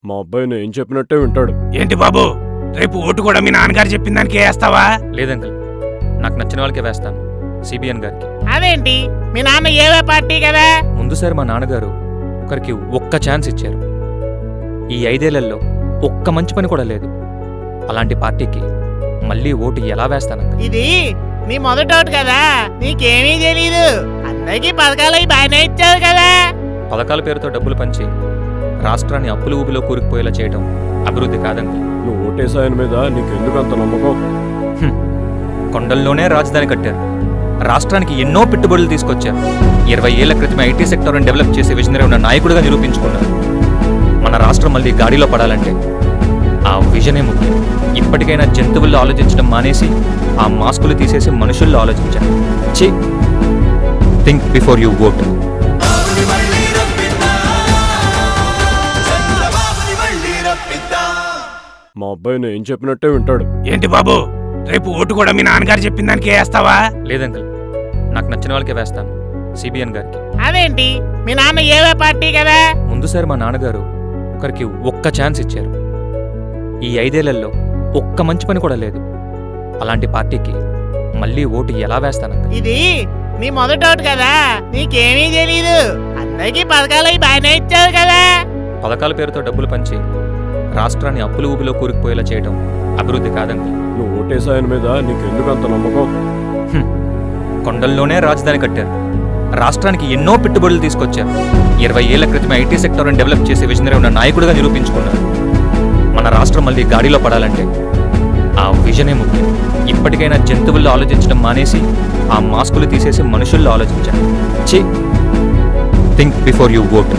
మా అబ్బాయి నేను చెప్పినట్టే వింటాడు. ఏంటి బాబు, రేపు ఓటు కూడా మీ నాన్నగారు చెప్పిన దానికి వేస్తావా? లేదంకల్, నాకు నచ్చిన వాళ్ళకే వేస్తాను, సిబిఎన్ గారికి. అదేంటి, మీ నాన్న ఏవే పార్టీ కదా? ముందుసారి మా నాన్నగారు ఒకరికి ఒక్క ఛాన్స్ ఇచ్చారు. ఈ 5 ఏళ్లలో ఒక్క మంచి పని కూడా లేదు. అలాంటి పార్టీకి మళ్ళీ ఓటు ఎలా వేస్తానంక? ఇది నీ మొదటి ఓటు కదా, నీకేమీ తెలీదు. అందరికీ పథకాలు బాగానే ఇచ్చారు కదా. పథకాల పేరుతో డబ్బులు పంచి రాష్ట్రాన్ని అప్పుల ఊబిలో కూరుకుపోయేలా చేయడం అభివృద్ధి కాదండి. నువ్వు ఓటేసాయన మీద నీకెందుకు అంత నమ్మకం? కొండల్లోనే రాజధాని కట్టారు, రాష్ట్రానికి ఎన్నో పెట్టుబడులు తీసుకొచ్చారు. 20 ఏళ్ల క్రితమే ఐటీ సెక్టర్ని డెవలప్ చేసే విజనరీ ఉన్న నాయకుడిగా నిరూపించుకున్నారు. మన రాష్ట్రం మళ్ళీ గాడిలో పడాలంటే ఆ విజనే ముఖ్యం. ఇప్పటికైనా జంతువుల్లో ఆలోచించడం మానేసి ఆ మాస్కులు తీసేసి మనుషుల్లో ఆలోచించాలి. Think before you vote. మా అబ్బాయి నేను చెప్పినట్టే వింటాడు. ఏంటి బాబు, రేపు ఓటు కూడా మీ నాన్నగారు చెప్పిన దానికి వేస్తావా? లేదంకల్, నాకు నచ్చిన వాళ్ళకే వేస్తాను, సిబిఎన్ గారికి. అదేంటి, మీ నాన్న ఏవే పార్టీ కదా? ముందుసారి మా నాన్నగారు ఒకరికి ఒక్క ఛాన్స్ ఇచ్చారు. ఈ 5 ఏళ్లలో ఒక్క మంచి పని కూడా లేదు. అలాంటి పార్టీకి మళ్ళీ ఓటు ఎలా వేస్తానంక? ఇది నీ మొదటి ఓటు కదా, నీకేమీ తెలీదు. అందరికీ పథకాలు బాగానే ఇచ్చారు కదా. పథకాల పేరుతో డబ్బులు పంచి రాష్ట్రాన్ని అప్పుల ఊబిలో కూరుకుపోయేలా చేయడం అభివృద్ధి కాదండి. నువ్వు ఓటేసాయన మీద నీకెందుకు అంత నమ్మకం? కొండల్లోనే రాజధాని కట్టారు, రాష్ట్రానికి ఎన్నో పెట్టుబడులు తీసుకొచ్చారు. 20 ఏళ్ల క్రితమే ఐటీ సెక్టర్ని డెవలప్ చేసే విజనరీ ఉన్న నాయకుడిగా నిరూపించుకున్నారు. మన రాష్ట్రం మళ్ళీ గాడిలో పడాలంటే ఆ విజనే ముఖ్యం. ఇప్పటికైనా జంతువుల్లో ఆలోచించడం మానేసి ఆ మాస్కులు తీసేసి మనుషుల్లో ఆలోచించాలి. Think before you vote.